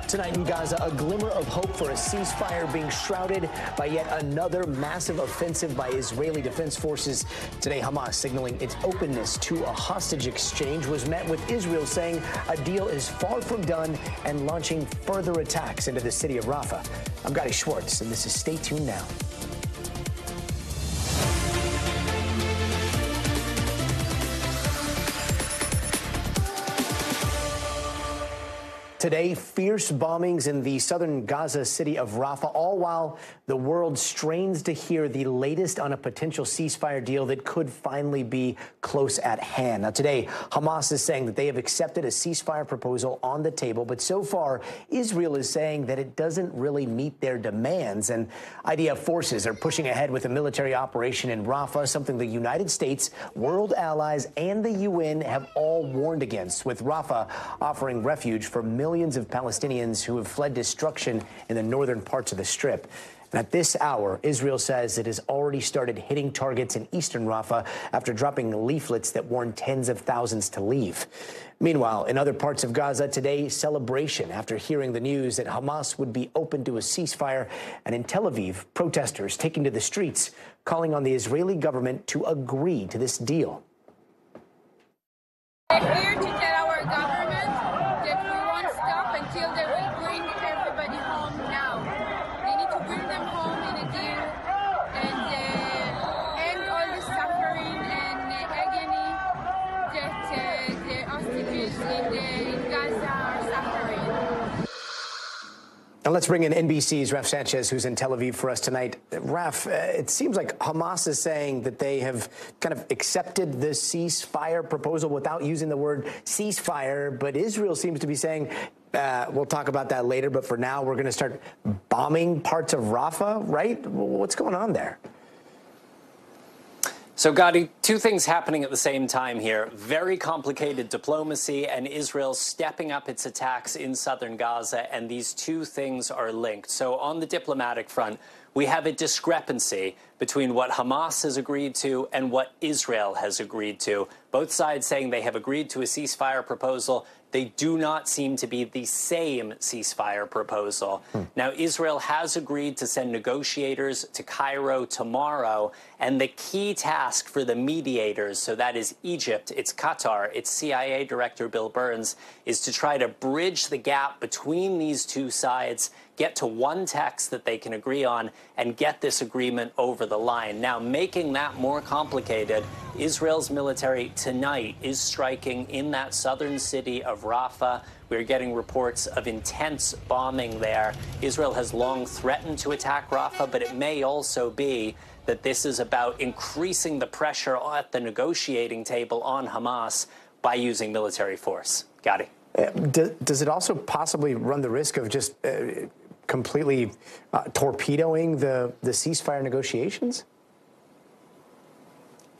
Tonight in Gaza, a glimmer of hope for a ceasefire being shrouded by yet another massive offensive by Israeli Defense Forces. Today, Hamas signaling its openness to a hostage exchange was met with Israel saying a deal is far from done and launching further attacks into the city of Rafah. I'm Gadi Schwartz, and this is Stay Tuned Now. Today, fierce bombings in the southern Gaza city of Rafah, all while the world strains to hear the latest on a potential ceasefire deal that could finally be close at hand. Now, today, Hamas is saying that they have accepted a ceasefire proposal on the table, but so far, Israel is saying that it doesn't really meet their demands. And IDF forces are pushing ahead with a military operation in Rafah, something the United States, world allies, and the UN have all warned against, with Rafah offering refuge for millions of Palestinians who have fled destruction in the northern parts of the Strip. And at this hour, Israel says it has already started hitting targets in eastern Rafah after dropping leaflets that warn tens of thousands to leave. Meanwhile, in other parts of Gaza today, celebration after hearing the news that Hamas would be open to a ceasefire. And in Tel Aviv, protesters taking to the streets, calling on the Israeli government to agree to this deal. We're here to tell our government that we won't stop until they will bring everybody home now. They need to bring them home in a deal and end all the suffering and agony that the hostages in Gaza are suffering. Now let's bring in NBC's Raf Sanchez, who's in Tel Aviv for us tonight. Raf, it seems like Hamas is saying that they have kind of accepted the ceasefire proposal without using the word ceasefire, but Israel seems to be saying, we'll talk about that later, but for now we're going to start bombing parts of Rafah, right? What's going on there? So, Gadi, two things happening at the same time here. Very complicated diplomacy and Israel stepping up its attacks in southern Gaza, and these two things are linked. So on the diplomatic front, we have a discrepancy between what Hamas has agreed to and what Israel has agreed to. Both sides saying they have agreed to a ceasefire proposal. They do not seem to be the same ceasefire proposal. Now, Israel has agreed to send negotiators to Cairo tomorrow, and the key task for the mediators, so that is Egypt, it's Qatar, it's CIA Director Bill Burns, is to try to bridge the gap between these two sides, get to one text that they can agree on, and get this agreement over the line. Now, making that more complicated, Israel's military tonight is striking in that southern city of Rafah. We're getting reports of intense bombing there. Israel has long threatened to attack Rafah, but it may also be that this is about increasing the pressure at the negotiating table on Hamas by using military force. Gadi. Does it also possibly run the risk of just completely torpedoing the ceasefire negotiations?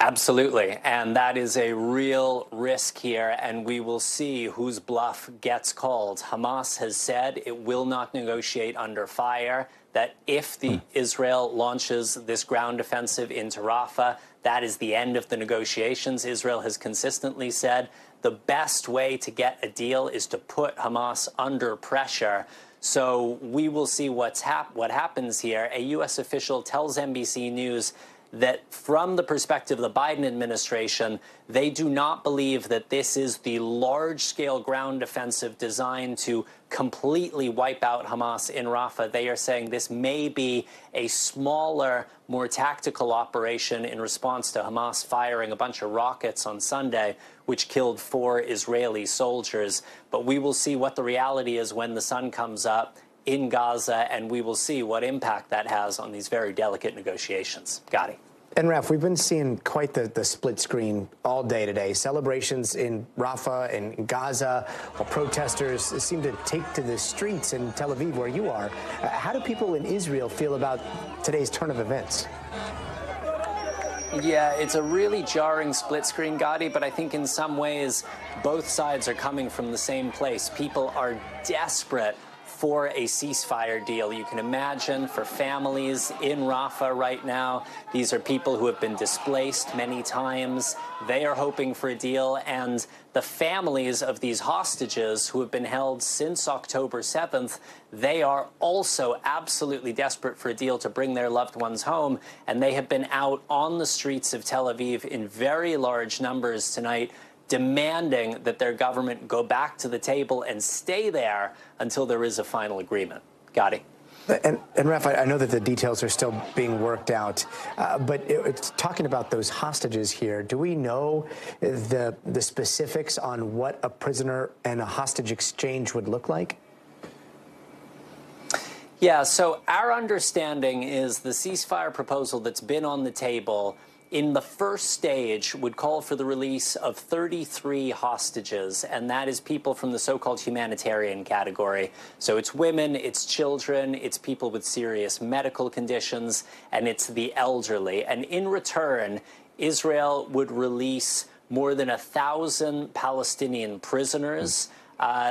Absolutely. And that is a real risk here. And we will see whose bluff gets called. Hamas has said it will not negotiate under fire, that if Israel launches this ground offensive into Rafah, that is the end of the negotiations. Israel has consistently said the best way to get a deal is to put Hamas under pressure. So we will see what happens here. A U.S. official tells NBC News that from the perspective of the Biden administration, they do not believe that this is the large-scale ground offensive designed to completely wipe out Hamas in Rafah. They are saying this may be a smaller, more tactical operation in response to Hamas firing a bunch of rockets on Sunday, which killed 4 Israeli soldiers. But we will see what the reality is when the sun comes up in Gaza, and we will see what impact that has on these very delicate negotiations. Gadi. And Raf, we've been seeing quite the split screen all day today. Celebrations in Rafah and Gaza, while protesters seem to take to the streets in Tel Aviv, where you are. How do people in Israel feel about today's turn of events? Yeah, it's a really jarring split screen, Gadi, but I think in some ways both sides are coming from the same place. People are desperate for a ceasefire deal. You can imagine for families in Rafah right now, these are people who have been displaced many times. They are hoping for a deal, and the families of these hostages who have been held since October 7th, they are also absolutely desperate for a deal to bring their loved ones home, and they have been out on the streets of Tel Aviv in very large numbers tonight, demanding that their government go back to the table and stay there until there is a final agreement. Gadi. And Raph, I know that the details are still being worked out, but it's talking about those hostages here. Do we know the specifics on what a prisoner and a hostage exchange would look like? Yeah, so our understanding is the ceasefire proposal that's been on the table in the first stage would call for the release of 33 hostages, and that is people from the so-called humanitarian category. So it's women, it's children, it's people with serious medical conditions, and it's the elderly. And in return, Israel would release more than 1,000 Palestinian prisoners.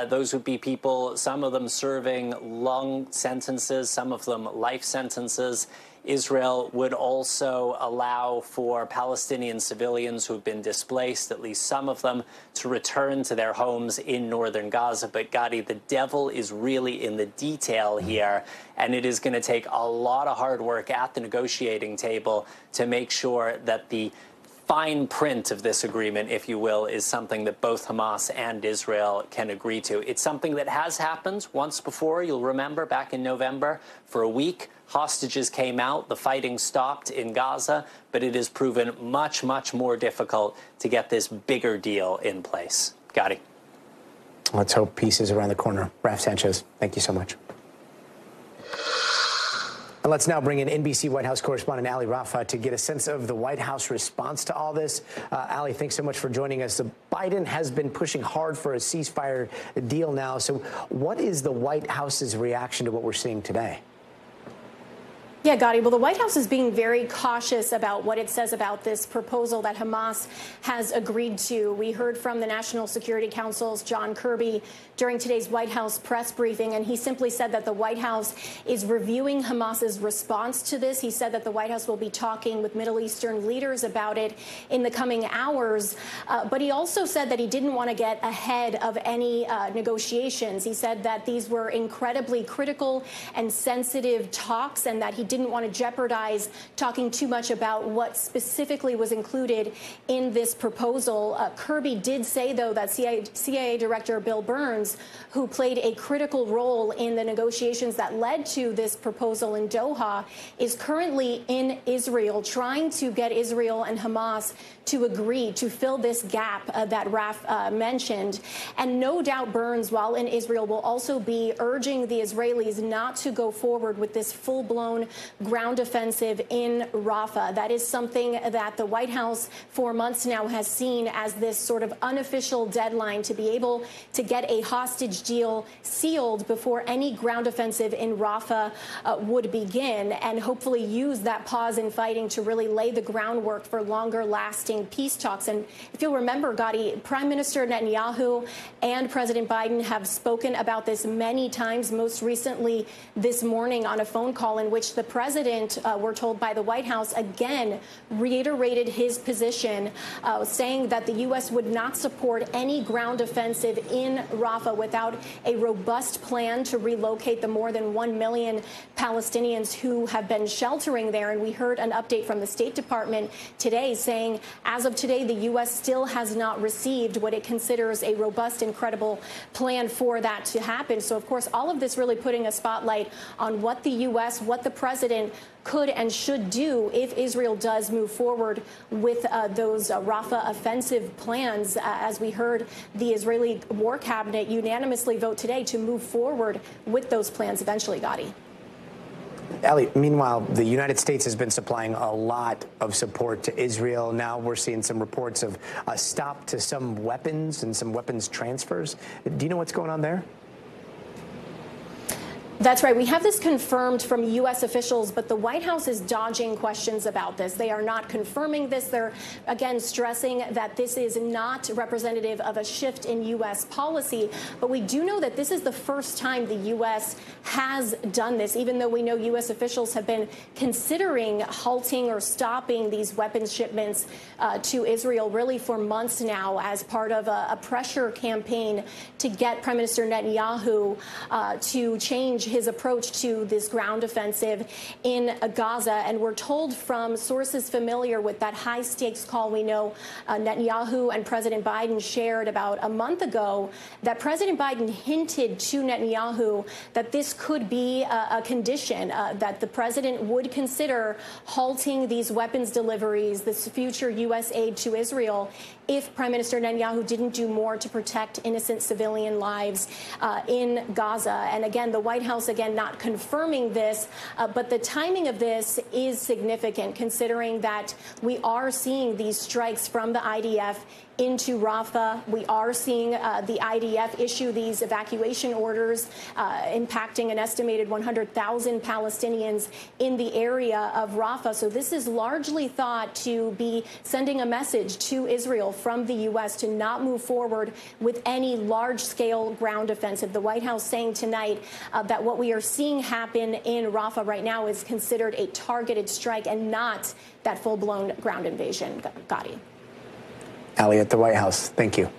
Those would be people, some of them serving long sentences, some of them life sentences. Israel would also allow for Palestinian civilians who have been displaced, at least some of them, to return to their homes in northern Gaza. But, Gadi, the devil is really in the detail here, and it is going to take a lot of hard work at the negotiating table to make sure that the fine print of this agreement, if you will, is something that both Hamas and Israel can agree to. It's something that has happened once before. You'll remember back in November, for a week, hostages came out, the fighting stopped in Gaza, but it has proven much, much more difficult to get this bigger deal in place. Gadi. Let's hope peace is around the corner. Raph Sanchez, thank you so much. And let's now bring in NBC White House correspondent Ali Rafah to get a sense of the White House response to all this. Ali, thanks so much for joining us. Biden has been pushing hard for a ceasefire deal now. So what is the White House's reaction to what we're seeing today? Yeah, Gadi. Well, the White House is being very cautious about what it says about this proposal that Hamas has agreed to. We heard from the National Security Council's John Kirby during today's White House press briefing, and he simply said that the White House is reviewing Hamas's response to this. He said that the White House will be talking with Middle Eastern leaders about it in the coming hours. But he also said that he didn't want to get ahead of any negotiations. He said that these were incredibly critical and sensitive talks, and that he didn't want to jeopardize talking too much about what specifically was included in this proposal. Kirby did say, though, that CIA Director Bill Burns, who played a critical role in the negotiations that led to this proposal in Doha, is currently in Israel trying to get Israel and Hamas to agree to fill this gap that Raph mentioned. And no doubt Burns, while in Israel, will also be urging the Israelis not to go forward with this full-blown ground offensive in Rafah. That is something that the White House for months now has seen as this sort of unofficial deadline to be able to get a hostage deal sealed before any ground offensive in Rafah would begin, and hopefully use that pause in fighting to really lay the groundwork for longer lasting peace talks. And if you'll remember, Gadi, Prime Minister Netanyahu and President Biden have spoken about this many times, most recently this morning on a phone call in which the president, we're told by the White House, again reiterated his position, saying that the U.S. would not support any ground offensive in Rafah without a robust plan to relocate the more than 1 million Palestinians who have been sheltering there. And we heard an update from the State Department today saying, as of today, the U.S. still has not received what it considers a robust and credible plan for that to happen. So, of course, all of this really putting a spotlight on what the U.S., what the president could and should do if Israel does move forward with those Rafah offensive plans. As we heard, the Israeli War Cabinet unanimously vote today to move forward with those plans eventually, Gadi. Ali, meanwhile, the United States has been supplying a lot of support to Israel. Now we're seeing some reports of a stop to some weapons and some weapons transfers. Do you know what's going on there? That's right. We have this confirmed from U.S. officials, but the White House is dodging questions about this. They are not confirming this. They're, again, stressing that this is not representative of a shift in U.S. policy. But we do know that this is the first time the U.S. has done this, even though we know U.S. officials have been considering halting or stopping these weapons shipments to Israel really for months now as part of a pressure campaign to get Prime Minister Netanyahu to change his approach to this ground offensive in Gaza. And we're told from sources familiar with that high stakes call we know Netanyahu and President Biden shared about a month ago that President Biden hinted to Netanyahu that this could be a condition, that the president would consider halting these weapons deliveries, this future U.S. aid to Israel, if Prime Minister Netanyahu didn't do more to protect innocent civilian lives in Gaza. And again, the White House, again, not confirming this, but the timing of this is significant, considering that we are seeing these strikes from the IDF into Rafah. We are seeing the IDF issue these evacuation orders impacting an estimated 100,000 Palestinians in the area of Rafah. So this is largely thought to be sending a message to Israel from the U.S. to not move forward with any large-scale ground offensive. The White House saying tonight that what we are seeing happen in Rafah right now is considered a targeted strike and not that full-blown ground invasion. Gadi. Ali at the White House, thank you.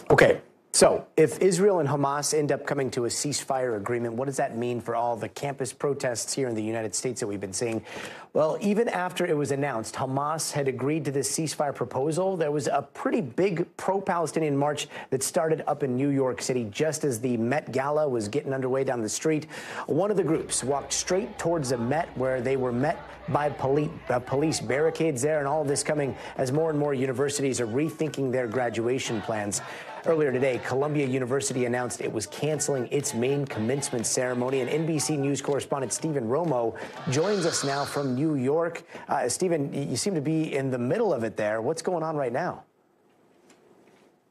Okay, so if Israel and Hamas end up coming to a ceasefire agreement, what does that mean for all the campus protests here in the United States that we've been seeing? Well, even after it was announced Hamas had agreed to this ceasefire proposal, there was a pretty big pro-Palestinian march that started up in New York City just as the Met Gala was getting underway down the street. One of the groups walked straight towards the Met, where they were met by police barricades there, and all of this coming as more and more universities are rethinking their graduation plans. Earlier today, Columbia University announced it was canceling its main commencement ceremony, and NBC News correspondent Stephen Romo joins us now from New York. Stephen, you seem to be in the middle of it there. What's going on right now?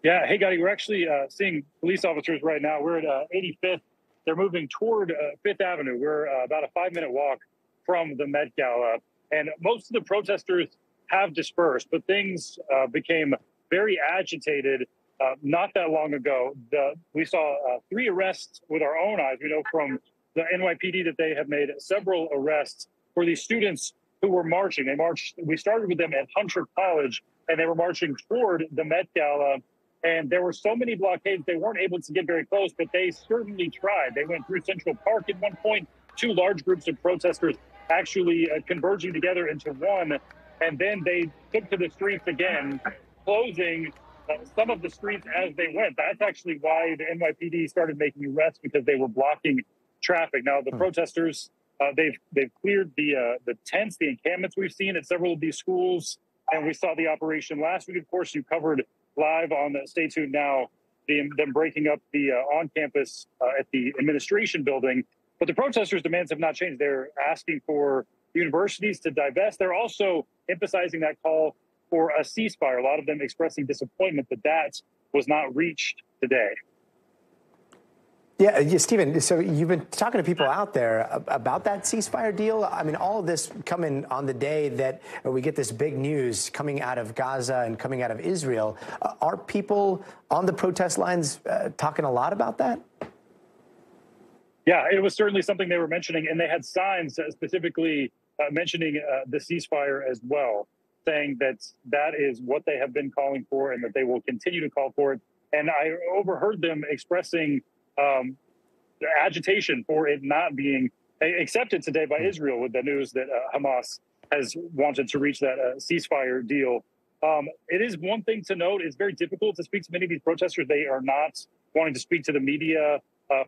Yeah, hey, Gadi, we're actually seeing police officers right now. We're at 85th. They're moving toward 5th Avenue. We're about a 5-minute walk from the Met Gala, and most of the protesters have dispersed, but things became very agitated not that long ago. We saw 3 arrests with our own eyes. We know from the NYPD that they have made several arrests for these students who were marching. They marched. We started with them at Hunter College, and they were marching toward the Met Gala. And there were so many blockades, they weren't able to get very close, but they certainly tried. They went through Central Park at one point, 2 large groups of protesters actually converging together into one. And then they took to the streets again, closing some of the streets as they went. That's actually why the NYPD started making arrests, because they were blocking traffic. Now, the protesters, they've cleared the tents, the encampments we've seen at several of these schools. And we saw the operation last week. Of course, you covered live on Stay Tuned Now, them breaking up the on-campus at the administration building. But the protesters' demands have not changed. They're asking for universities to divest. They're also emphasizing that call for a ceasefire, a lot of them expressing disappointment that was not reached today. Yeah, Stephen, so you've been talking to people out there about that ceasefire deal. I mean, all of this coming on the day that we get this big news coming out of Gaza and coming out of Israel. Are people on the protest lines talking a lot about that? Yeah, it was certainly something they were mentioning, and they had signs specifically mentioning the ceasefire as well, saying that is what they have been calling for and that they will continue to call for it. And I overheard them expressing the agitation for it not being accepted today by Israel with the news that Hamas has wanted to reach that ceasefire deal. It is one thing to note, it's very difficult to speak to many of these protesters. They are not wanting to speak to the media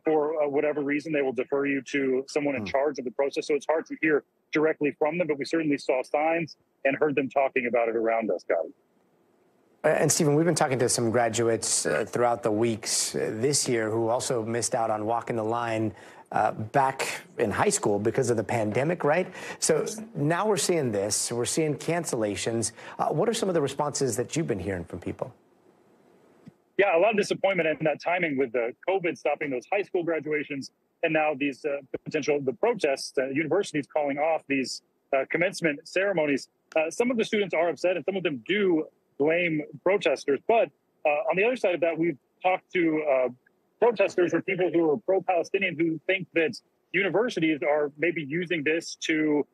for whatever reason. They will defer you to someone in charge of the process. So it's hard to hear directly from them, but we certainly saw signs and heard them talking about it around us, Gadi. And Stephen, we've been talking to some graduates throughout the weeks this year who also missed out on walking the line back in high school because of the pandemic, right? So now we're seeing this, we're seeing cancellations. What are some of the responses that you've been hearing from people? Yeah, a lot of disappointment in that timing with the COVID stopping those high school graduations, and now these the protests, universities calling off these commencement ceremonies. Some of the students are upset, and some of them do blame protesters. But on the other side of that, we've talked to protesters or people who are pro-Palestinian who think that universities are maybe using this to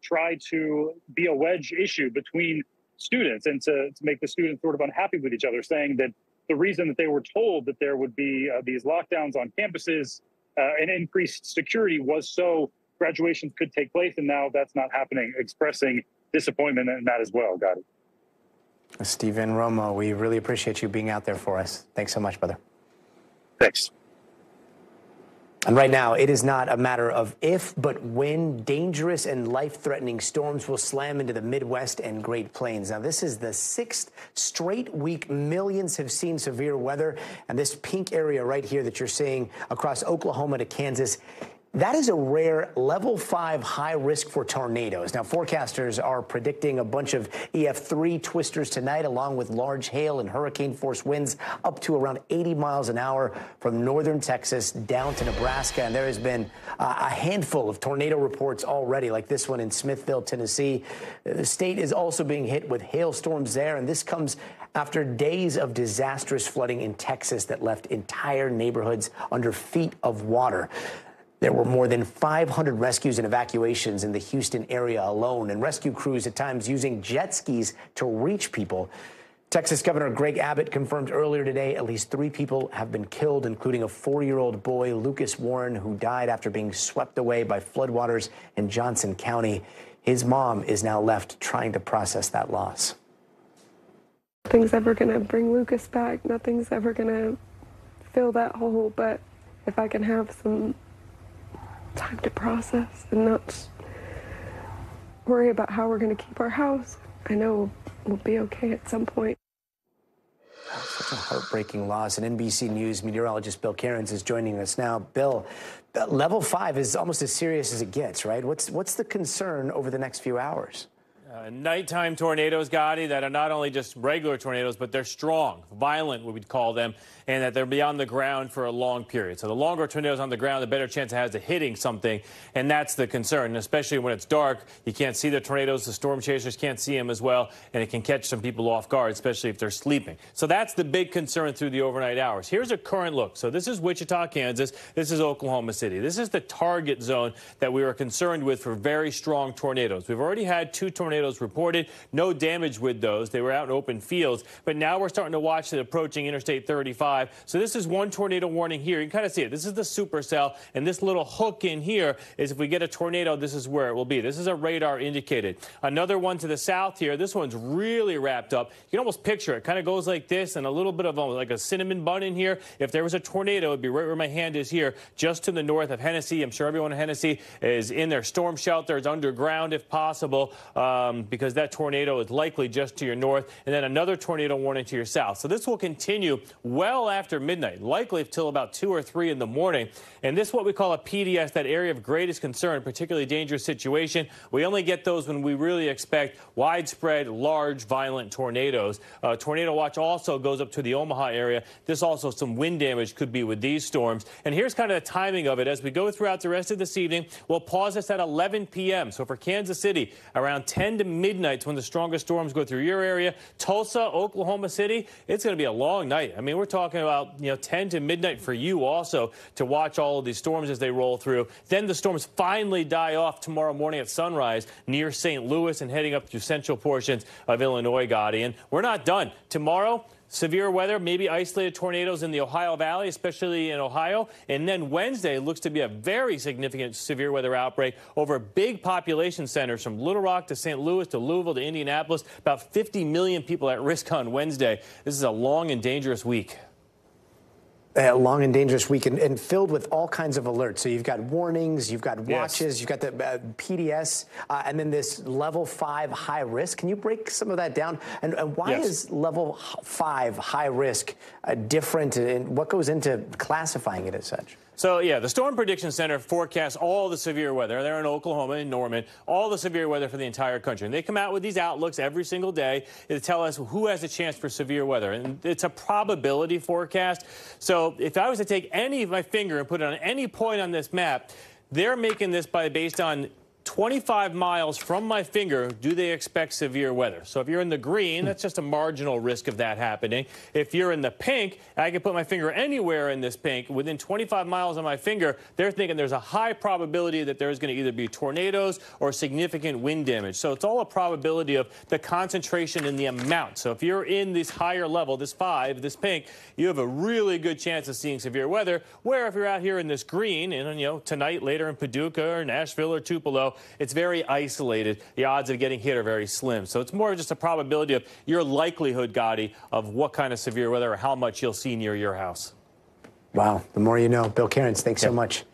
try to be a wedge issue between students and to make the students sort of unhappy with each other, saying that the reason that they were told that there would be these lockdowns on campuses and increased security was so graduations could take place, and now that's not happening, expressing disappointment in that as well, Gadi. Stephen Romo, we really appreciate you being out there for us. Thanks so much, brother. Thanks. And right now, it is not a matter of if, but when dangerous and life-threatening storms will slam into the Midwest and Great Plains. Now, this is the 6th straight week millions have seen severe weather. And this pink area right here that you're seeing across Oklahoma to Kansas, that is a rare level 5 high risk for tornadoes. Now, forecasters are predicting a bunch of EF3 twisters tonight, along with large hail and hurricane force winds up to around 80 miles an hour from northern Texas down to Nebraska. And there has been a handful of tornado reports already, like this one in Smithville, Tennessee. The state is also being hit with hailstorms there, and this comes after days of disastrous flooding in Texas that left entire neighborhoods under feet of water. There were more than 500 rescues and evacuations in the Houston area alone, and rescue crews at times using jet skis to reach people. Texas Governor Greg Abbott confirmed earlier today at least 3 people have been killed, including a 4-year-old boy, Lucas Warren, who died after being swept away by floodwaters in Johnson County. His mom is now left trying to process that loss. Nothing's ever going to bring Lucas back. Nothing's ever going to fill that hole, but if I can have some time to process and not worry about how we're going to keep our house, I know we'll be okay at some point. Such a heartbreaking loss. And NBC News meteorologist Bill Cairns is joining us now. Bill, level 5 is almost as serious as it gets, right? What's the concern over the next few hours? Nighttime tornadoes, Gadi, that are not only just regular tornadoes, but they're strong, violent, we'd call them, and that they're beyond the ground for a long period. So the longer tornadoes on the ground, the better chance it has of hitting something, and that's the concern. And especially when it's dark, you can't see the tornadoes, the storm chasers can't see them as well, and it can catch some people off guard, especially if they're sleeping. So that's the big concern through the overnight hours. Here's a current look. So this is Wichita, Kansas. This is Oklahoma City. This is the target zone that we were concerned with for very strong tornadoes. We've already had 2 tornadoes reported. No damage with those. They were out in open fields. But now we're starting to watch it approaching Interstate 35. So this is one tornado warning here. You can kind of see it. This is the supercell. And this little hook in here is if we get a tornado, this is where it will be. This is a radar indicated. Another one to the south here. This one's really wrapped up. You can almost picture it. Kind of goes like this and a little bit of like a cinnamon bun in here. If there was a tornado, it would be right where my hand is here, just to the north of Hennessy. I'm sure everyone in Hennessy is in their storm shelter. It's underground if possible. Because that tornado is likely just to your north, and then another tornado warning to your south. So this will continue well after midnight, likely until about 2 or 3 in the morning. And this is what we call a PDS, that area of greatest concern, particularly dangerous situation. We only get those when we really expect widespread, large, violent tornadoes. Tornado watch also goes up to the Omaha area. This also some wind damage could be with these storms. And here's kind of the timing of it. As we go throughout the rest of this evening, we'll pause this at 11 p.m. So for Kansas City, around 10 to midnight when the strongest storms go through your area. Tulsa, Oklahoma City, it's going to be a long night. I mean, we're talking about 10 to midnight for you also to watch all of these storms as they roll through. Then the storms finally die off tomorrow morning at sunrise near St. Louis and heading up through central portions of Illinois, Gadi. And we're not done. Tomorrow, severe weather, maybe isolated tornadoes in the Ohio Valley, especially in Ohio. And then Wednesday looks to be a very significant severe weather outbreak over big population centers from Little Rock to St. Louis to Louisville to Indianapolis. About 50 million people at risk on Wednesday. This is a long and dangerous week. Long and dangerous week and filled with all kinds of alerts. So you've got warnings, you've got watches, you've got the PDS, and then this level 5 high risk. Can you break some of that down? And why is level 5 high risk different, and what goes into classifying it as such? So, yeah, the Storm Prediction Center forecasts all the severe weather. They're in Oklahoma and Norman, all the severe weather for the entire country. And they come out with these outlooks every single day to tell us who has a chance for severe weather. And it's a probability forecast. So if I was to take any of my finger and put it on any point on this map, they're making this based on 25 miles from my finger, do they expect severe weather? So if you're in the green, that's just a marginal risk of that happening. If you're in the pink, I can put my finger anywhere in this pink. Within 25 miles of my finger, they're thinking there's a high probability that there's going to either be tornadoes or significant wind damage. So it's all a probability of the concentration and the amount. So if you're in this higher level, this 5, this pink, you have a really good chance of seeing severe weather. Where if you're out here in this green, and tonight, later in Paducah or Nashville or Tupelo, it's very isolated. The odds of getting hit are very slim. So it's more just a probability of your likelihood, Gadi, of what kind of severe weather or how much you'll see near your house. Wow. The more you know. Bill Cairns, thanks so much.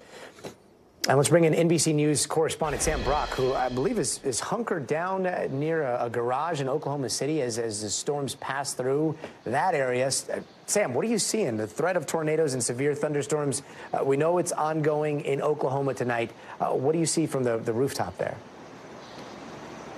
And let's bring in NBC News correspondent Sam Brock, who I believe is hunkered down near a garage in Oklahoma City as the storms pass through that area. Sam, what are you seeing? The threat of tornadoes and severe thunderstorms. We know it's ongoing in Oklahoma tonight. What do you see from the rooftop there?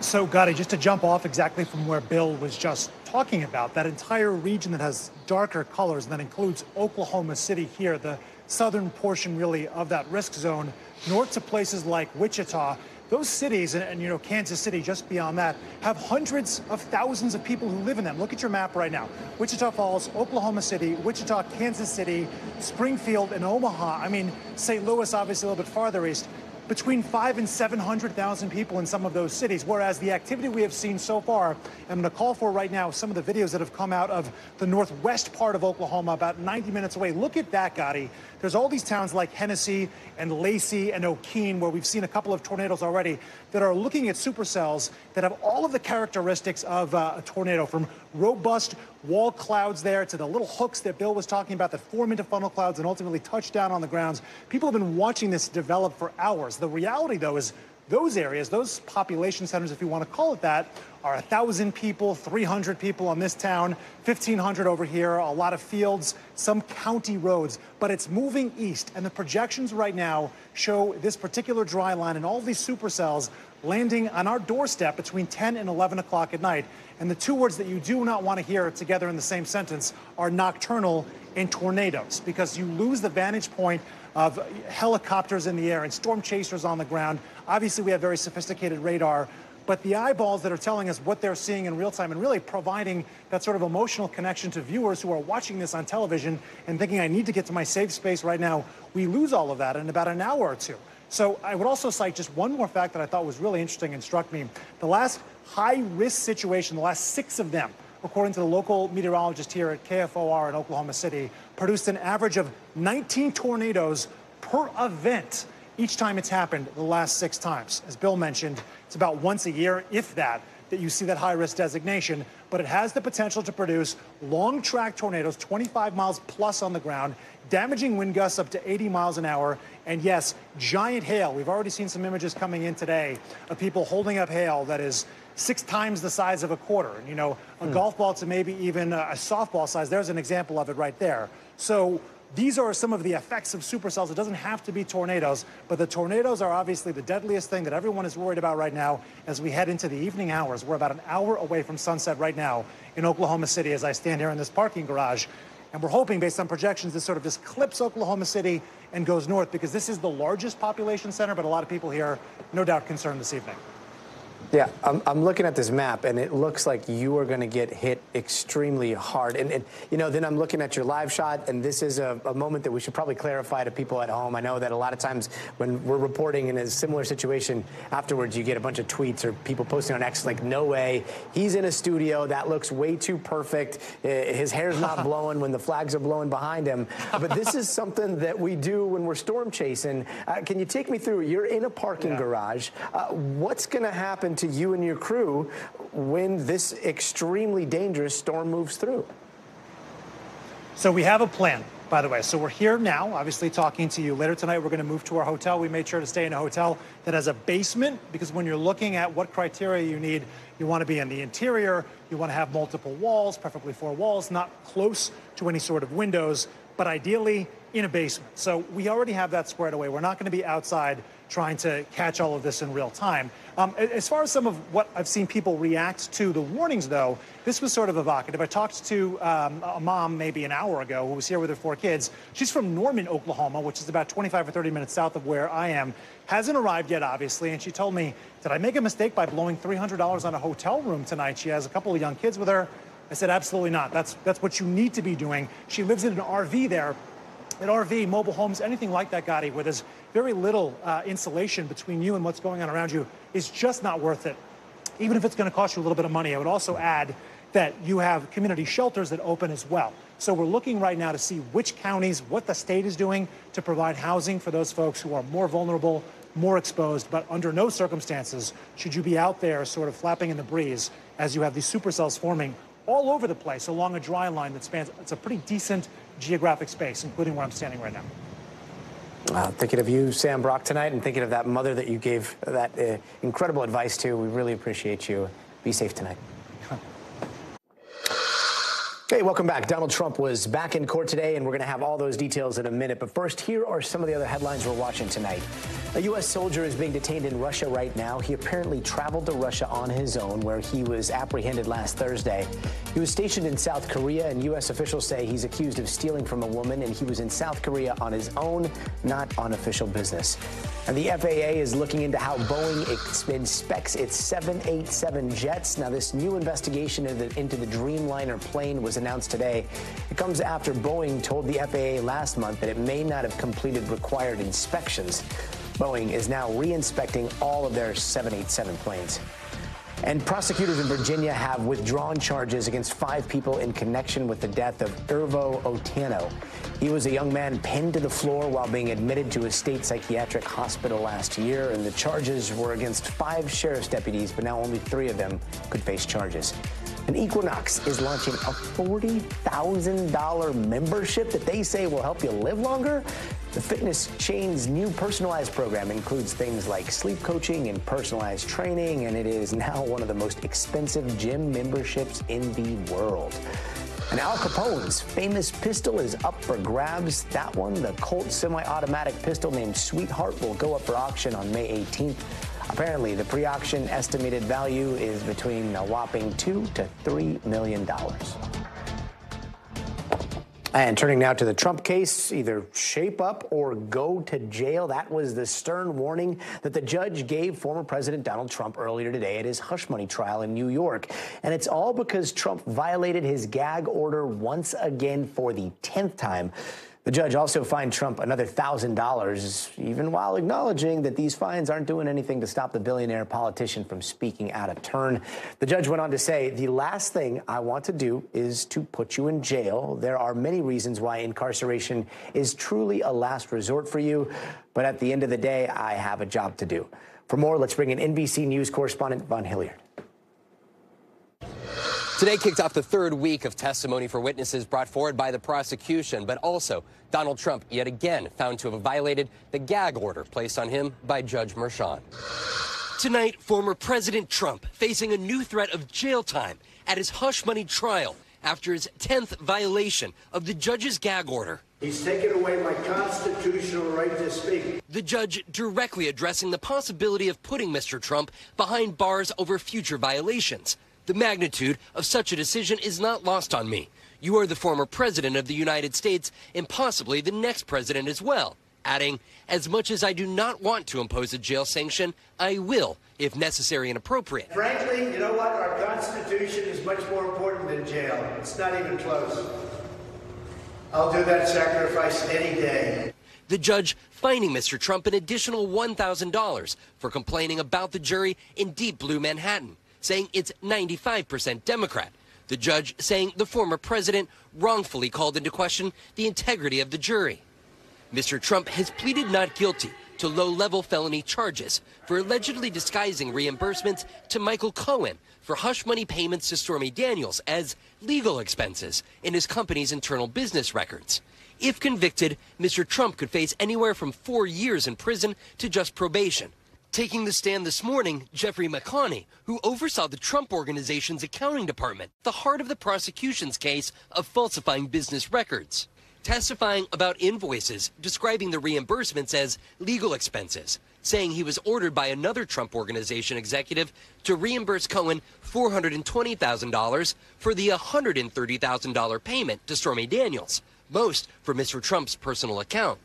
So, Gadi, just to jump off exactly from where Bill was just talking about, that entire region that has darker colors, and that includes Oklahoma City here, the southern portion really of that risk zone, north to places like Wichita. Those cities, and Kansas City just beyond that, have hundreds of thousands of people who live in them. Look at your map right now. Wichita Falls, Oklahoma City, Wichita, Kansas City, Springfield, and Omaha. I mean, St. Louis, obviously a little bit farther east. Between 500,000 and 700,000 people in some of those cities, whereas the activity we have seen so far, I'm going to call for right now some of the videos that have come out of the northwest part of Oklahoma, about 90 minutes away. Look at that, Gadi. There's all these towns like Hennessy and Lacey and O'Keene, where we've seen a couple of tornadoes already, that are looking at supercells that have all of the characteristics of a tornado, from robust wall clouds there to the little hooks that Bill was talking about that form into funnel clouds and ultimately touch down on the grounds. People have been watching this develop for hours. The reality, though, is those areas, those population centers, if you want to call it that, are 1,000 people, 300 people on this town, 1,500 over here, a lot of fields, some county roads, but it's moving east. And the projections right now show this particular dry line and all these supercells landing on our doorstep between 10 and 11 o'clock at night. And the two words that you do not want to hear together in the same sentence are nocturnal and tornadoes, because you lose the vantage point of helicopters in the air and storm chasers on the ground. Obviously, we have very sophisticated radar, but the eyeballs that are telling us what they're seeing in real time and really providing that sort of emotional connection to viewers who are watching this on television and thinking, I need to get to my safe space right now, we lose all of that in about an hour or two. So I would also cite just one more fact that I thought was really interesting and struck me. The last high-risk situation, the last 6 of them, according to the local meteorologist here at KFOR in Oklahoma City, produced an average of 19 tornadoes per event each time it's happened the last 6 times. As Bill mentioned, it's about once a year, if that you see that high-risk designation, but it has the potential to produce long-track tornadoes, 25 miles plus on the ground, damaging wind gusts up to 80 miles an hour, and yes, giant hail. We've already seen some images coming in today of people holding up hail that is 6 times the size of a quarter. And, a golf ball to maybe even a softball size. There's an example of it right there. So these are some of the effects of supercells. It doesn't have to be tornadoes, but the tornadoes are obviously the deadliest thing that everyone is worried about right now as we head into the evening hours. We're about an hour away from sunset right now in Oklahoma City as I stand here in this parking garage. And we're hoping, based on projections, this sort of just clips Oklahoma City and goes north, because this is the largest population center, but a lot of people here, no doubt, concerned this evening. Yeah, I'm looking at this map, and it looks like you are going to get hit extremely hard. And then I'm looking at your live shot, and this is a moment that we should probably clarify to people at home. I know that a lot of times when we're reporting in a similar situation, afterwards you get a bunch of tweets or people posting on X like, no way, he's in a studio, that looks way too perfect, his hair's not blowing when the flags are blowing behind him. But this is something that we do when we're storm chasing. Can you take me through? You're in a parking garage. What's going to happen to you and your crew when this extremely dangerous storm moves through? So we have a plan, by the way. So we're here now, obviously talking to you. Later tonight, we're going to move to our hotel. We made sure to stay in a hotel that has a basement, because when you're looking at what criteria you need, you want to be in the interior. You want to have multiple walls, preferably 4 walls, not close to any sort of windows, but ideally in a basement. So we already have that squared away. We're not going to be outside trying to catch all of this in real time. As far as some of what I've seen people react to the warnings, though, this was sort of evocative. I talked to a mom maybe an hour ago who was here with her 4 kids. She's from Norman, Oklahoma, which is about 25 or 30 minutes south of where I am. Hasn't arrived yet, obviously, and she told me, did I make a mistake by blowing $300 on a hotel room tonight? She has a couple of young kids with her. I said, absolutely not. That's what you need to be doing. She lives in an RV there. An RV, mobile homes, anything like that, Gadi, where there's very little insulation between you and what's going on around you, is just not worth it, even if it's going to cost you a little bit of money. I would also add that you have community shelters that open as well. So we're looking right now to see which counties, what the state is doing to provide housing for those folks who are more vulnerable, more exposed, but under no circumstances should you be out there sort of flapping in the breeze as you have these supercells forming all over the place along a dry line that spans, it's a pretty decent geographic space, including where I'm standing right now. Thinking of you, Sam Brock, tonight, and thinking of that mother that you gave that incredible advice to. We really appreciate you. Be safe tonight. Hey, welcome back. Donald Trump was back in court today, and we're going to have all those details in a minute. But first, here are some of the other headlines we're watching tonight. A U.S. soldier is being detained in Russia right now. He apparently traveled to Russia on his own, where he was apprehended last Thursday. He was stationed in South Korea, and U.S. officials say he's accused of stealing from a woman, and he was in South Korea on his own, not on official business. And the FAA is looking into how Boeing inspects its 787 jets. Now, this new investigation into the Dreamliner plane was announced today. It comes after Boeing told the FAA last month that it may not have completed required inspections. Boeing is now re-inspecting all of their 787 planes. And prosecutors in Virginia have withdrawn charges against 5 people in connection with the death of Irvo Otieno. He was a young man pinned to the floor while being admitted to a state psychiatric hospital last year, and the charges were against 5 sheriff's deputies, but now only 3 of them could face charges. And Equinox is launching a $40,000 membership that they say will help you live longer. The fitness chain's new personalized program includes things like sleep coaching and personalized training, and it is now one of the most expensive gym memberships in the world. And Al Capone's famous pistol is up for grabs. That one, the Colt semi-automatic pistol named Sweetheart, will go up for auction on May 18th. Apparently, the pre-auction estimated value is between a whopping $2 to $3 million. And turning now to the Trump case, either shape up or go to jail. That was the stern warning that the judge gave former President Donald Trump earlier today at his hush money trial in New York. And it's all because Trump violated his gag order once again for the 10th time. The judge also fined Trump another $1,000, even while acknowledging that these fines aren't doing anything to stop the billionaire politician from speaking out of turn. The judge went on to say, the last thing I want to do is to put you in jail. There are many reasons why incarceration is truly a last resort for you. But at the end of the day, I have a job to do. For more, let's bring in NBC News correspondent Von Hilliard. Today kicked off the 3rd week of testimony for witnesses brought forward by the prosecution, but also Donald Trump yet again found to have violated the gag order placed on him by Judge Merchan. Tonight, former President Trump facing a new threat of jail time at his hush money trial after his 10th violation of the judge's gag order. He's taken away my constitutional right to speak. The judge directly addressing the possibility of putting Mr. Trump behind bars over future violations. The magnitude of such a decision is not lost on me. You are the former president of the United States and possibly the next president as well. Adding, as much as I do not want to impose a jail sanction, I will, if necessary and appropriate. Frankly, you know what? Our Constitution is much more important than jail. It's not even close. I'll do that sacrifice any day. The judge fining Mr. Trump an additional $1,000 for complaining about the jury in deep blue Manhattan, saying it's 95% Democrat. The judge saying the former president wrongfully called into question the integrity of the jury. Mr. Trump has pleaded not guilty to low-level felony charges for allegedly disguising reimbursements to Michael Cohen for hush money payments to Stormy Daniels as legal expenses in his company's internal business records. If convicted, Mr. Trump could face anywhere from 4 years in prison to just probation. Taking the stand this morning, Jeffrey McConney, who oversaw the Trump Organization's accounting department, the heart of the prosecution's case of falsifying business records. testifying about invoices, describing the reimbursements as legal expenses, saying he was ordered by another Trump Organization executive to reimburse Cohen $420,000 for the $130,000 payment to Stormy Daniels, most from Mr. Trump's personal account.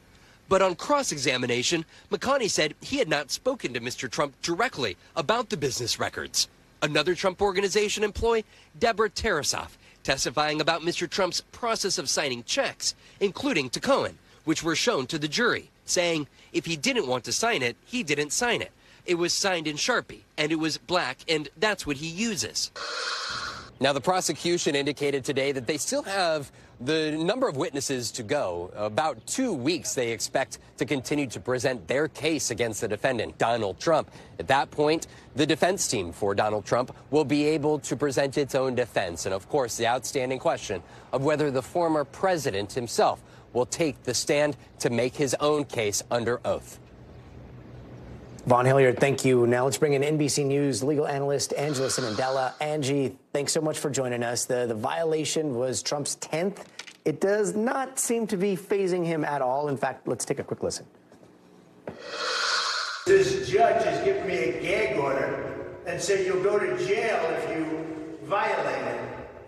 But on cross-examination, McConney said he had not spoken to Mr. Trump directly about the business records. Another Trump Organization employee, Deborah Tarasoff, testifying about Mr. Trump's process of signing checks, including to Cohen, which were shown to the jury, saying if he didn't want to sign it, he didn't sign it. It was signed in Sharpie, and it was black, and that's what he uses. Now, the prosecution indicated today that they still have the number of witnesses to go. About 2 weeks they expect to continue to present their case against the defendant, Donald Trump. At that point, the defense team for Donald Trump will be able to present its own defense. And, of course, the outstanding question of whether the former president himself will take the stand to make his own case under oath. Vaughn Hilliard, thank you. Now let's bring in NBC News legal analyst Angela Sinandella. Angie, thanks so much for joining us. The violation was Trump's 10th. It does not seem to be fazing him at all. In fact, let's take a quick listen. This judge has given me a gag order and said you'll go to jail if you violate it.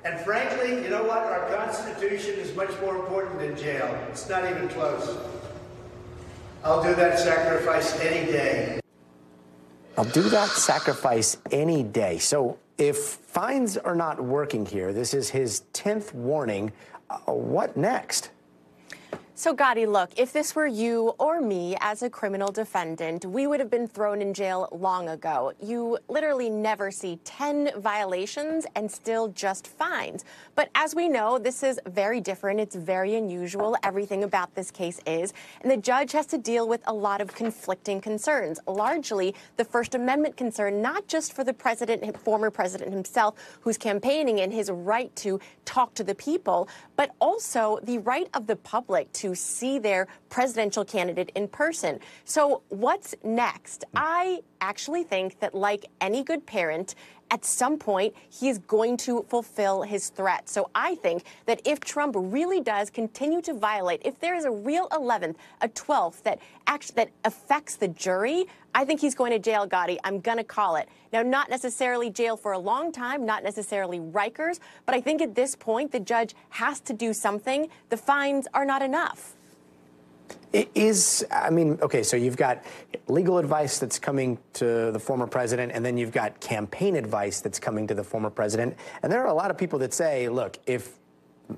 And frankly, you know what? Our Constitution is much more important than jail. It's not even close. I'll do that sacrifice any day. I'll do that sacrifice any day. So if fines are not working here, this is his 10th warning. What next? So, Gadi, look, if this were you or me as a criminal defendant, we would have been thrown in jail long ago. You literally never see 10 violations and still just fines. But as we know, this is very different. It's very unusual. Everything about this case is. And the judge has to deal with a lot of conflicting concerns, largely the First Amendment concern, not just for the president, former president himself, who's campaigning and his right to talk to the people, but also the right of the public to see their presidential candidate in person. So what's next? I actually think that, like any good parent, at some point, he is going to fulfill his threat. So I think that if Trump really does continue to violate, if there is a real 11th, a 12th that affects the jury, I think he's going to jail, Gadi. I'm going to call it. Now, not necessarily jail for a long time, not necessarily Rikers, but I think at this point, the judge has to do something. The fines are not enough. It is, I mean, okay, so you've got legal advice that's coming to the former president, and then you've got campaign advice that's coming to the former president. And there are a lot of people that say, look, if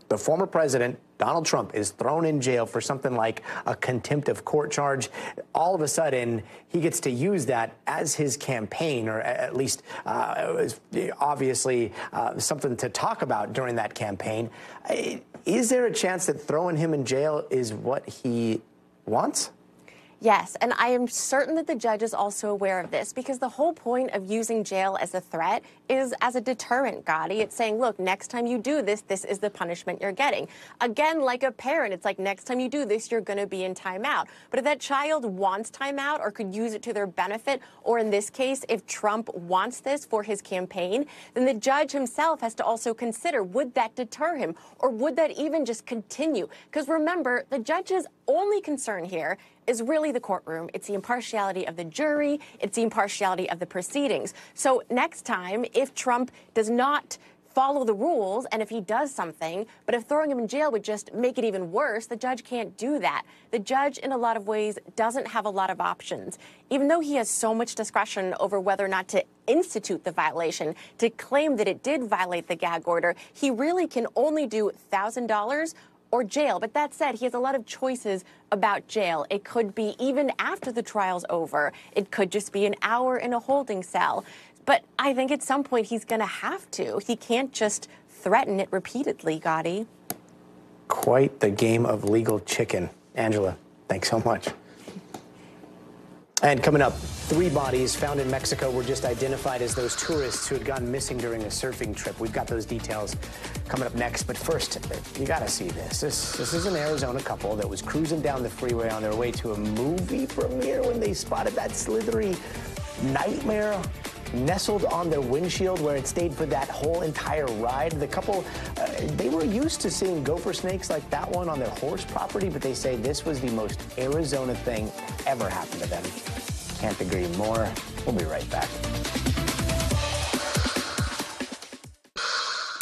the former president, Donald Trump, is thrown in jail for something like a contempt of court charge, all of a sudden he gets to use that as his campaign, or at least obviously something to talk about during that campaign. Is there a chance that throwing him in jail is what he wants? Yes, and I am certain that the judge is also aware of this, because the whole point of using jail as a threat is as a deterrent, Gadi. It's saying, look, next time you do this, this is the punishment you're getting. Again, like a parent, it's like, next time you do this, you're going to be in timeout. But if that child wants timeout or could use it to their benefit, or in this case, if Trump wants this for his campaign, then the judge himself has to also consider, would that deter him, or would that even just continue? Because remember, the judge's only concern here is really the courtroom. It's the impartiality of the jury. It's the impartiality of the proceedings. So next time, if Trump does not follow the rules, and if he does something, but if throwing him in jail would just make it even worse, the judge can't do that. The judge, in a lot of ways, doesn't have a lot of options. Even though he has so much discretion over whether or not to institute the violation, to claim that it did violate the gag order, he really can only do $1,000 or jail. But that said, he has a lot of choices about jail. It could be even after the trial's over. It could just be an hour in a holding cell. But I think at some point he's going to have to. He can't just threaten it repeatedly, Gadi. Quite the game of legal chicken. Angela, thanks so much. And coming up, 3 bodies found in Mexico were just identified as those tourists who had gone missing during a surfing trip. We've got those details coming up next. But first, you got to see this. This is an Arizona couple that was cruising down the freeway on their way to a movie premiere when they spotted that slithery nightmare nestled on their windshield where it stayed for that whole entire ride. The couple, they were used to seeing gopher snakes like that one on their horse property, but they say this was the most Arizona thing ever happened to them. Can't agree more. We'll be right back.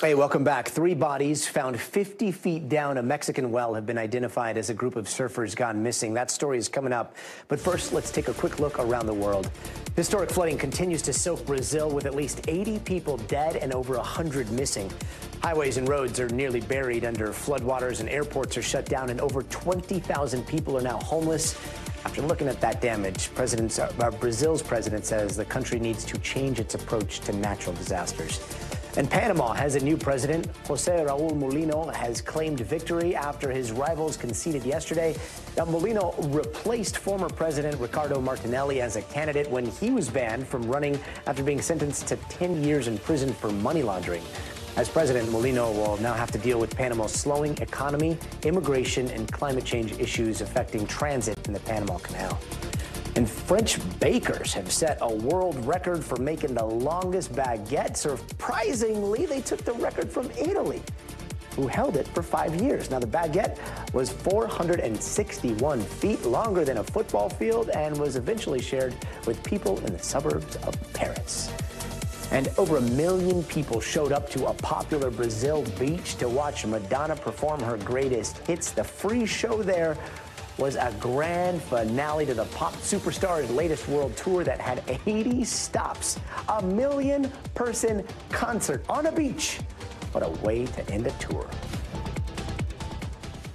Hey, welcome back. 3 bodies found 50 feet down a Mexican well have been identified as a group of surfers gone missing. That story is coming up. But first, let's take a quick look around the world. Historic flooding continues to soak Brazil with at least 80 people dead and over 100 missing. Highways and roads are nearly buried under floodwaters and airports are shut down and over 20,000 people are now homeless. After looking at that damage, Brazil's president says the country needs to change its approach to natural disasters. And Panama has a new president. José Raúl Mulino has claimed victory after his rivals conceded yesterday. Now, Mulino replaced former President Ricardo Martinelli as a candidate when he was banned from running after being sentenced to 10 years in prison for money laundering. As president, Mulino will now have to deal with Panama's slowing economy, immigration, and climate change issues affecting transit in the Panama Canal. And French bakers have set a world record for making the longest baguette. Surprisingly, they took the record from Italy, who held it for 5 years. Now, the baguette was 461 feet longer than a football field and was eventually shared with people in the suburbs of Paris. And over 1 million people showed up to a popular Brazil beach to watch Madonna perform her greatest hits. The free show there was a grand finale to the pop superstar's latest world tour that had 80 stops. A 1 million-person concert on a beach. What a way to end a tour.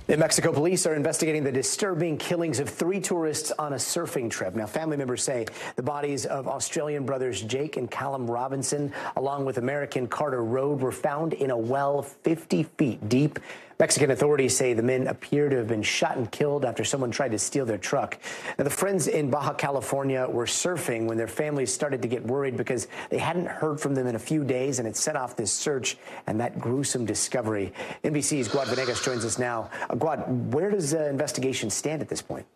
The Mexico police are investigating the disturbing killings of 3 tourists on a surfing trip. Now, family members say the bodies of Australian brothers Jake and Callum Robinson, along with American Carter Road, were found in a well 50 feet deep. Mexican authorities say the men appear to have been shot and killed after someone tried to steal their truck. Now, the friends in Baja California were surfing when their families started to get worried because they hadn't heard from them in a few days, and it set off this search and that gruesome discovery. NBC's Guad Venegas joins us now. Guad, where does the investigation stand at this point?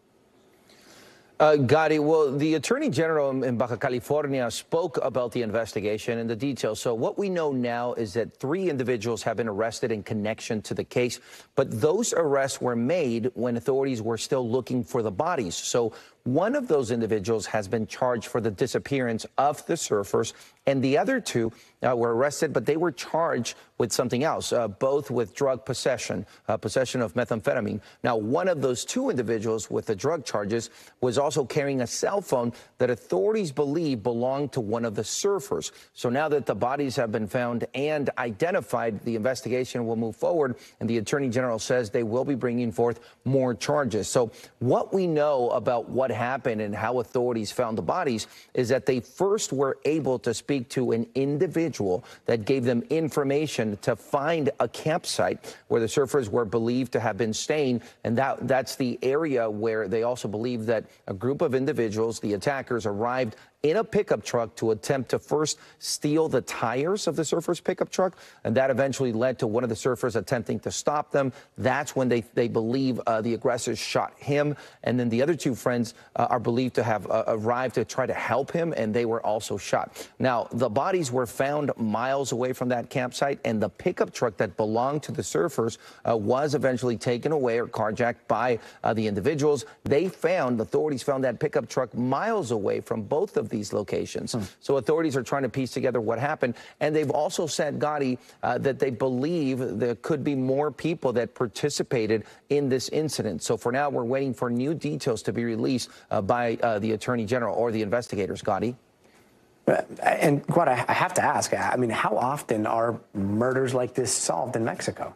Gadi, well, the Attorney General in Baja California spoke about the investigation and the details. So what we know now is that 3 individuals have been arrested in connection to the case, but those arrests were made when authorities were still looking for the bodies. So one of those individuals has been charged for the disappearance of the surfers, and the other 2 were arrested, but they were charged with something else, both with drug possession, possession of methamphetamine. Now, one of those 2 individuals with the drug charges was also carrying a cell phone that authorities believe belonged to one of the surfers. So now that the bodies have been found and identified, the investigation will move forward, and the Attorney General says they will be bringing forth more charges. So what we know about what happened and how authorities found the bodies is that they first were able to speak to an individual that gave them information to find a campsite where the surfers were believed to have been staying, and that's the area where they also believe that a group of individuals, the attackers, arrived in a pickup truck to attempt to first steal the tires of the surfers' pickup truck, and that eventually led to one of the surfers attempting to stop them. That's when they believe the aggressors shot him, and then the other 2 friends are believed to have arrived to try to help him, and they were also shot. Now, the bodies were found miles away from that campsite, and the pickup truck that belonged to the surfers was eventually taken away or carjacked by the individuals. Authorities found that pickup truck miles away from both of these locations. So authorities are trying to piece together what happened. And they've also said, Gadi, that they believe there could be more people that participated in this incident. So for now, we're waiting for new details to be released by the Attorney General or the investigators, Gadi. And Guad, I have to ask, I mean, how often are murders like this solved in Mexico?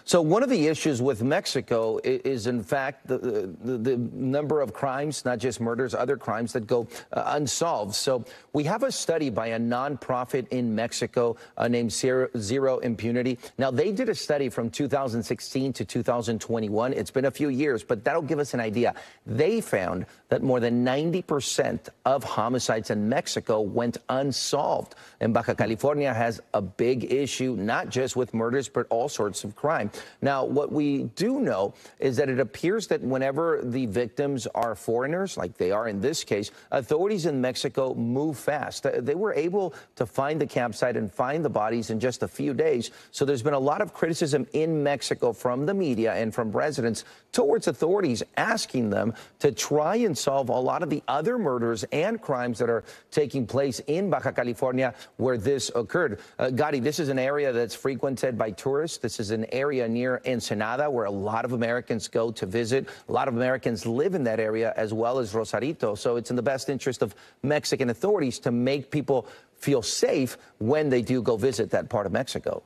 So one of the issues with Mexico is, in fact, the number of crimes, not just murders, other crimes that go unsolved. So we have a study by a nonprofit in Mexico named Zero Impunity. Now, they did a study from 2016 to 2021. It's been a few years, but that'll give us an idea. They found that more than 90% of homicides in Mexico went unsolved. And Baja California has a big issue, not just with murders, but all sorts of crime. Now, what we do know is that it appears that whenever the victims are foreigners, like they are in this case, authorities in Mexico move fast. They were able to find the campsite and find the bodies in just a few days. So there's been a lot of criticism in Mexico from the media and from residents towards authorities, asking them to try and solve a lot of the other murders and crimes that are taking place in Baja California where this occurred. Gadi, this is an area that's frequented by tourists. This is an area near Ensenada where a lot of Americans go to visit. A lot of Americans live in that area as well as Rosarito. So it's in the best interest of Mexican authorities to make people feel safe when they do go visit that part of Mexico.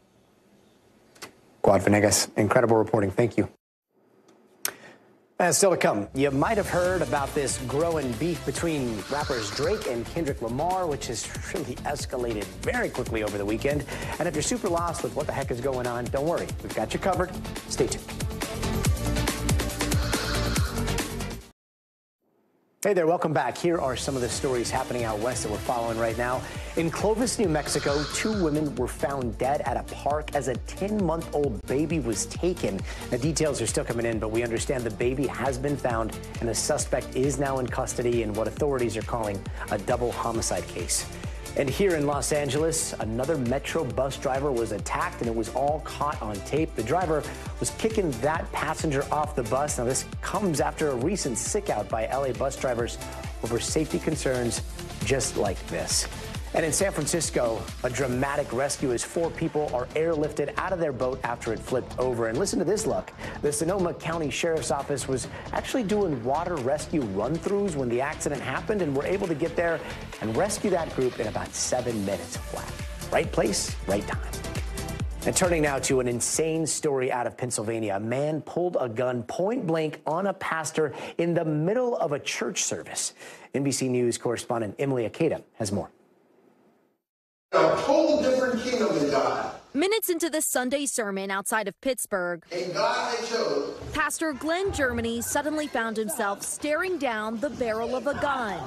Guad Venegas, incredible reporting. Thank you. And still to come, you might have heard about this growing beef between rappers Drake and Kendrick Lamar, which has really escalated very quickly over the weekend. And if you're super lost with what the heck is going on, don't worry. We've got you covered. Stay tuned. Hey there, welcome back. Here are some of the stories happening out west that we're following right now. In Clovis, New Mexico, 2 women were found dead at a park as a 10-month-old baby was taken. The details are still coming in, but we understand the baby has been found and the suspect is now in custody in what authorities are calling a double homicide case. And here in Los Angeles, another Metro bus driver was attacked, and it was all caught on tape. The driver was kicking that passenger off the bus. Now, this comes after a recent sick-out by LA bus drivers over safety concerns just like this. And in San Francisco, a dramatic rescue as 4 people are airlifted out of their boat after it flipped over. And listen to this luck. The Sonoma County Sheriff's Office was actually doing water rescue run-throughs when the accident happened and were able to get there and rescue that group in about 7 minutes flat. Right place, right time. And turning now to an insane story out of Pennsylvania. A man pulled a gun point blank on a pastor in the middle of a church service. NBC News correspondent Emily Akeda has more. A total different kingdom than God. Minutes into this Sunday sermon outside of Pittsburgh, A God I chose. Pastor Glenn Germany suddenly found himself staring down the barrel of a gun.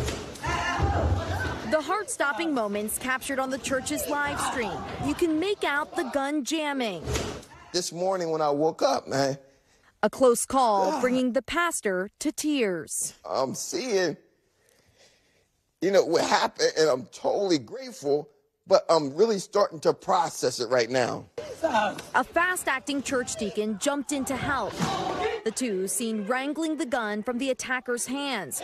The heart-stopping moments captured on the church's live stream. You can make out the gun jamming. This morning when I woke up, man. A close call bringing the pastor to tears. I'm seeing, what happened, and I'm totally grateful. But I'm really starting to process it right now. A fast-acting church deacon jumped in to help. The 2 seen wrangling the gun from the attacker's hands,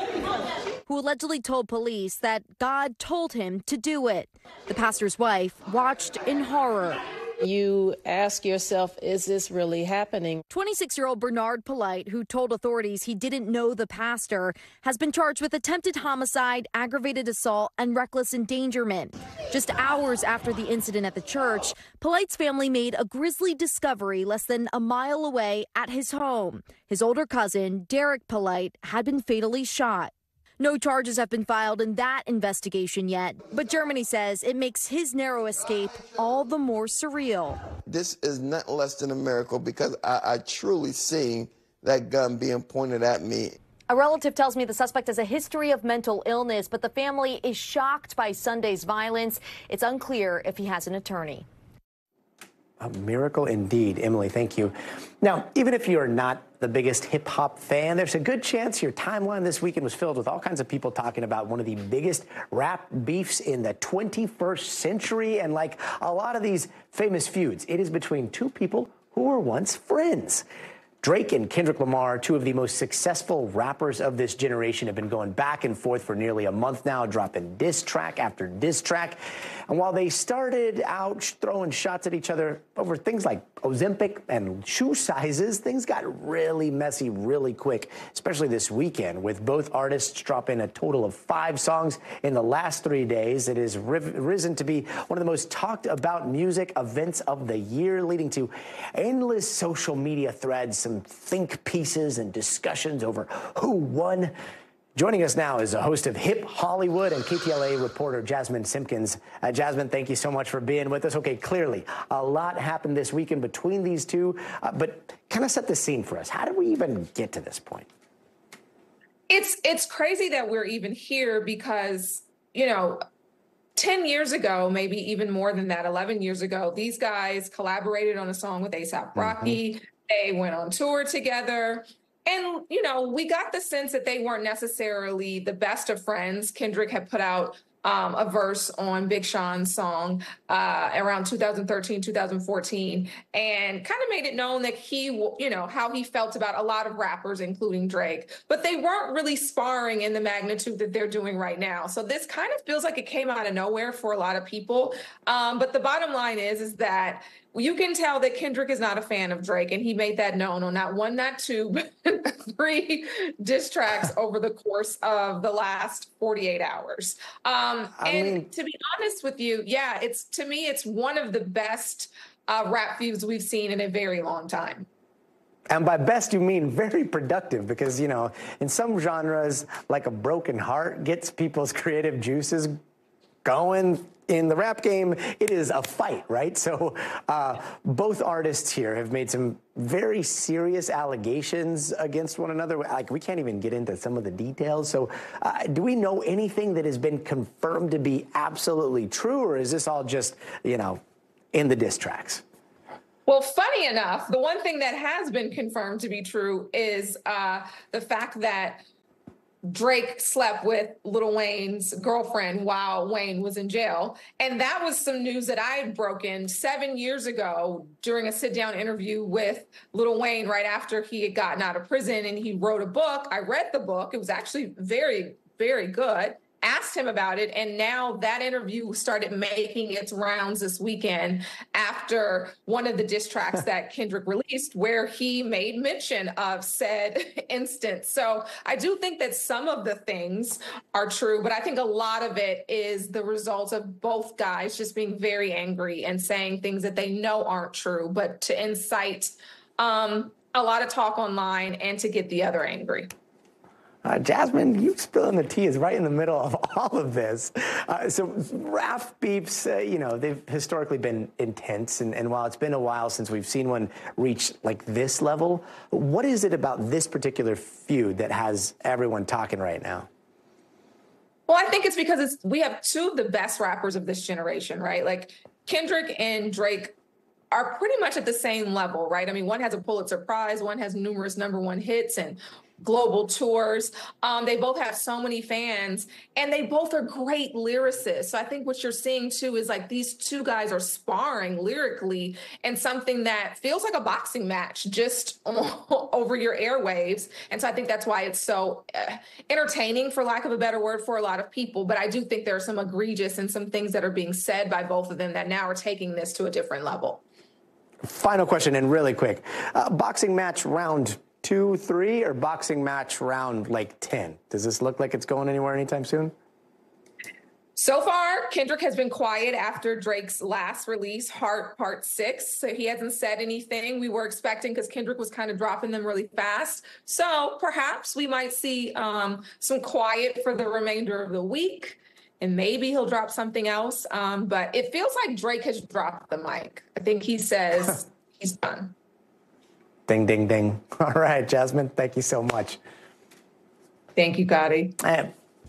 who allegedly told police that God told him to do it. The pastor's wife watched in horror. You ask yourself, is this really happening? 26-year-old Bernard Polite, who told authorities he didn't know the pastor, has been charged with attempted homicide, aggravated assault, and reckless endangerment. Just hours after the incident at the church, Polite's family made a grisly discovery less than a mile away at his home. His older cousin, Derek Polite, had been fatally shot. No charges have been filed in that investigation yet, but Germany says it makes his narrow escape all the more surreal. This is not less than a miracle because I truly see that gun being pointed at me. A relative tells me the suspect has a history of mental illness, but the family is shocked by Sunday's violence. It's unclear if he has an attorney. A miracle indeed. Emily, thank you. Now, even if you're not the biggest hip-hop fan, there's a good chance your timeline this weekend was filled with all kinds of people talking about one of the biggest rap beefs in the 21st century. And like a lot of these famous feuds, it is between 2 people who were once friends. Drake and Kendrick Lamar, 2 of the most successful rappers of this generation, have been going back and forth for nearly a month now, dropping diss track after diss track. And while they started out throwing shots at each other over things like Ozempic and shoe sizes, things got really messy really quick, especially this weekend, with both artists dropping a total of 5 songs in the last 3 days. It has risen to be one of the most talked about music events of the year, leading to endless social media threads, some think pieces and discussions over who won. Joining us now is a host of Hip Hollywood and KTLA reporter Jasmine Simpkins. Jasmine, thank you so much for being with us. Okay, clearly a lot happened this weekend between these 2, but kind of set the scene for us. How did we even get to this point? It's crazy that we're even here because, 10 years ago, maybe even more than that, 11 years ago, these guys collaborated on a song with A$AP Rocky. They went on tour together. And, you know, we got the sense that they weren't necessarily the best of friends. Kendrick had put out a verse on Big Sean's song around 2013, 2014, and kind of made it known that he, you know, how he felt about a lot of rappers, including Drake. But they weren't really sparring in the magnitude that they're doing right now. So this kind of feels like it came out of nowhere for a lot of people. But the bottom line is that you can tell that Kendrick is not a fan of Drake, and he made that known on not one, not two, but 3 diss tracks over the course of the last 48 hours. And to be honest with you, yeah, to me, it's one of the best rap feuds we've seen in a very long time. And by best, you mean very productive, because, you know, in some genres, like a broken heart gets people's creative juices going. In the rap game, it is a fight, right? So both artists here have made some very serious allegations against one another. Like, we can't even get into some of the details. So do we know anything that has been confirmed to be absolutely true, or is this all just, you know, in the diss tracks? Well, funny enough, the one thing that has been confirmed to be true is the fact that Drake slept with Lil Wayne's girlfriend while Wayne was in jail. And that was some news that I had broken 7 years ago during a sit-down interview with Lil Wayne right after he had gotten out of prison, and he wrote a book. I read the book. It was actually very, very good. Asked him about it, and now that interview started making its rounds this weekend after one of the diss tracks that Kendrick released, where he made mention of said instance. So I do think that some of the things are true, but I think a lot of it is the result of both guys just being very angry and saying things that they know aren't true, but to incite a lot of talk online and to get the other angry. Jasmine, you spilling the tea is right in the middle of all of this. So rap beefs, you know, they've historically been intense. And while it's been a while since we've seen one reach like this level, what is it about this particular feud that has everyone talking right now? Well, I think it's because we have 2 of the best rappers of this generation, right? Like, Kendrick and Drake are pretty much at the same level, right? I mean, one has a Pulitzer Prize, one has numerous #1 hits and global tours. They both have so many fans, and they both are great lyricists. So I think what you're seeing too is like these 2 guys are sparring lyrically in something that feels like a boxing match just over your airwaves. And so I think that's why it's so entertaining, for lack of a better word, for a lot of people. But I do think there are some egregious and some things that are being said by both of them that now are taking this to a different level. Final question, and really quick. Boxing match round 2, 3, or boxing match round like 10? Does this look like it's going anywhere anytime soon? So far, Kendrick has been quiet after Drake's last release, Heart Part 6. So he hasn't said anything. We were expecting, because Kendrick was kind of dropping them really fast. So perhaps we might see some quiet for the remainder of the week, and maybe he'll drop something else. But it feels like Drake has dropped the mic. I think he says he's done. Ding, ding, ding. All right, Jasmine, thank you so much. Thank you, Gadi.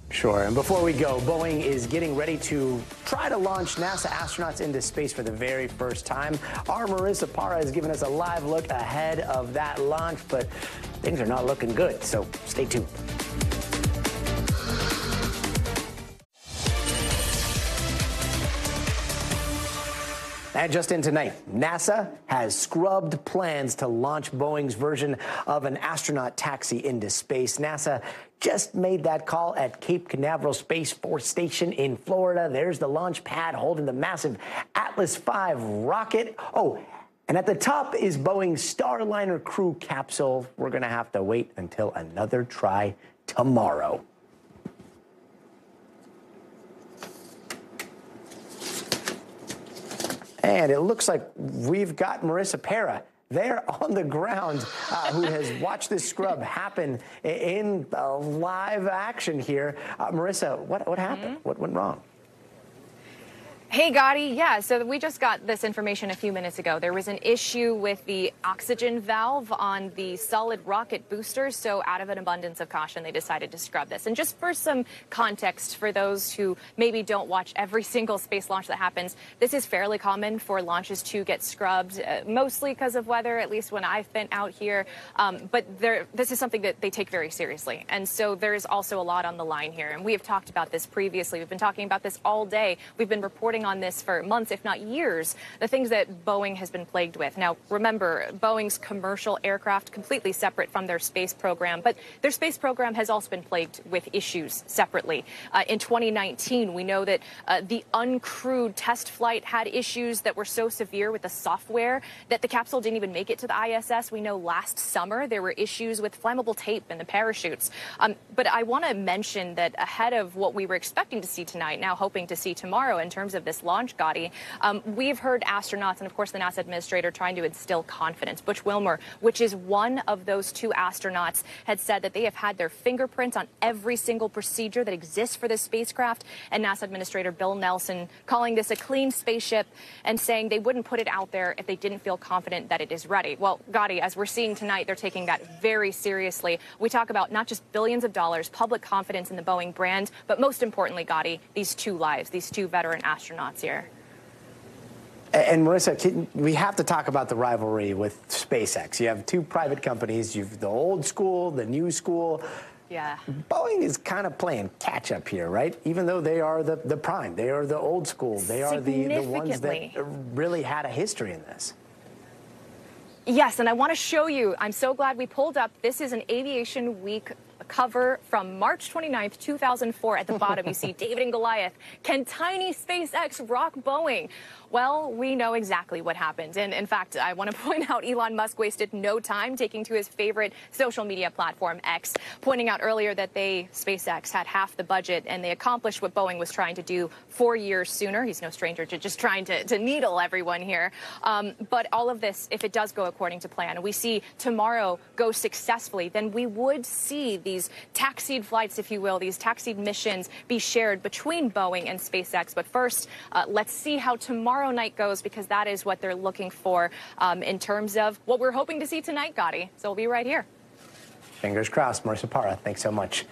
Sure. And before we go, Boeing is getting ready to try to launch NASA astronauts into space for the very first time. Our Marissa Parra has given us a live look ahead of that launch, but things are not looking good, so stay tuned. And just in tonight, NASA has scrubbed plans to launch Boeing's version of an astronaut taxi into space. NASA just made that call at Cape Canaveral Space Force Station in Florida. There's the launch pad holding the massive Atlas V rocket. Oh, and at the top is Boeing's starliner crew capsule. We're going to have to wait until another try tomorrow. And it looks like we've got Marissa Parra there on the ground, who has watched this scrub happen in live action here. Marissa, what happened? What went wrong? Hey, Gadi. Yeah, so we just got this information a few minutes ago. There was an issue with the oxygen valve on the solid rocket boosters. So out of an abundance of caution, they decided to scrub this. And just for some context for those who maybe don't watch every single space launch that happens, this is fairly common for launches to get scrubbed, mostly because of weather, at least when I've been out here. But this is something that they take very seriously. And so there's also a lot on the line here. And we have talked about this previously. We've been talking about this all day. We've been reporting on this for months, if not years, the things that Boeing has been plagued with. Now, remember, Boeing's commercial aircraft completely separate from their space program, but their space program has also been plagued with issues separately. In 2019, we know that the uncrewed test flight had issues that were so severe with the software that the capsule didn't even make it to the ISS. We know last summer there were issues with flammable tape in the parachutes. But I want to mention that ahead of what we were expecting to see tonight, now hoping to see tomorrow in terms of this launch, Gadi, we've heard astronauts and, of course, the NASA administrator trying to instill confidence. Butch Wilmore, which is one of those two astronauts, had said that they have had their fingerprints on every single procedure that exists for this spacecraft. And NASA Administrator Bill Nelson calling this a clean spaceship and saying they wouldn't put it out there if they didn't feel confident that it is ready. Well, Gadi, as we're seeing tonight, they're taking that very seriously. We talk about not just billions of dollars, public confidence in the Boeing brand, but most importantly, Gadi, these two lives, these two veteran astronauts here. And Marissa, we have to talk about the rivalry with SpaceX. You have two private companies. You've the old school, the new school. Yeah. Boeing is kind of playing catch up here, right? Even though they are the prime, they are the old school, they are the ones that really had a history in this. Yes, and I want to show you, I'm so glad we pulled up, this is an Aviation Week cover from March 29th, 2004. At the bottom, you see David and Goliath. Can tiny SpaceX rock Boeing? Well, we know exactly what happened. And in fact, I want to point out Elon Musk wasted no time taking to his favorite social media platform, X, pointing out earlier that SpaceX had half the budget and they accomplished what Boeing was trying to do 4 years sooner. He's no stranger to just trying to needle everyone here. But all of this, if it does go according to plan, and we see tomorrow go successfully, then we would see these taxied flights, if you will, these taxied missions be shared between Boeing and SpaceX. But first, let's see how tomorrow night goes, because that is what they're looking for in terms of what we're hoping to see tonight, Gadi. So we'll be right here. Fingers crossed. Marissa Parra, thanks so much.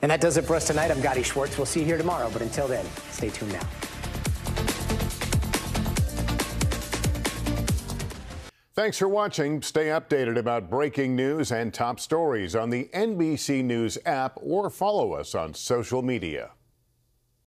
And that does it for us tonight. I'm Gadi Schwartz. We'll see you here tomorrow. But until then, stay tuned now. Thanks for watching. Stay updated about breaking news and top stories on the NBC News app or follow us on social media.